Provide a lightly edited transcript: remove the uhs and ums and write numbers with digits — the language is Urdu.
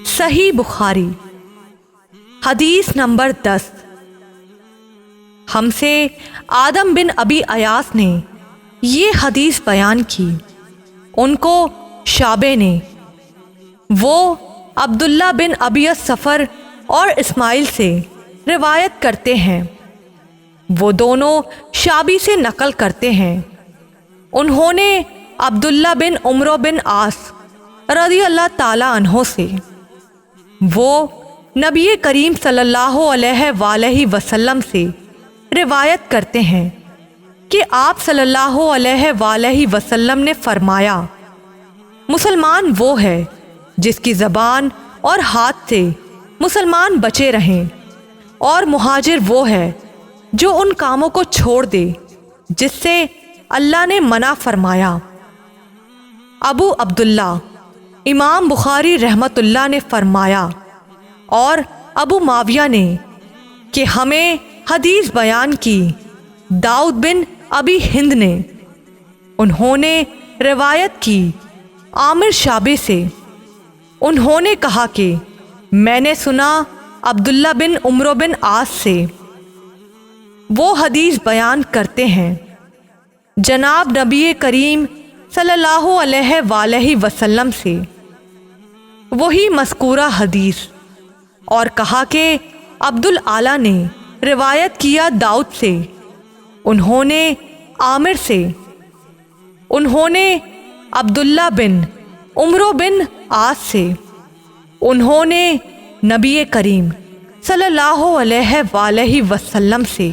صحیح بخاری حدیث نمبر 10۔ ہم سے آدم بن ابی ایاس نے یہ حدیث بیان کی، ان کو شعبے نے، وہ عبداللہ بن ابی الصفر اور اسماعیل سے روایت کرتے ہیں، وہ دونوں شعبی سے نقل کرتے ہیں۔ انہوں نے عبداللہ بن عمرو بن عاص رضی اللہ تعالی عنہ سے، وہ نبی کریم صلی اللہ علیہ وآلہ وسلم سے روایت کرتے ہیں کہ آپ صلی اللہ علیہ وآلہ وسلم نے فرمایا، مسلمان وہ ہے جس کی زبان اور ہاتھ سے مسلمان بچے رہیں، اور مہاجر وہ ہے جو ان کاموں کو چھوڑ دے جس سے اللہ نے منع فرمایا۔ ابو عبداللہ امام بخاری رحمت اللہ نے فرمایا، اور ابو معاویہ نے، کہ ہمیں حدیث بیان کی داؤد بن ابی ہند نے، انہوں نے روایت کی عامر شعبے سے، انہوں نے کہا کہ میں نے سنا عبداللہ بن عمرو بن عاص سے، وہ حدیث بیان کرتے ہیں جناب نبی کریم صلی اللہ علیہ وآلہ وسلم سے وہی مذکورہ حدیث، اور کہا کہ عبدالعالی نے روایت کیا داؤد سے، انہوں نے عامر سے، انہوں نے عبداللہ بن عمرو بن عاص سے، انہوں نے نبی کریم صلی اللہ علیہ وآلہ وسلم سے۔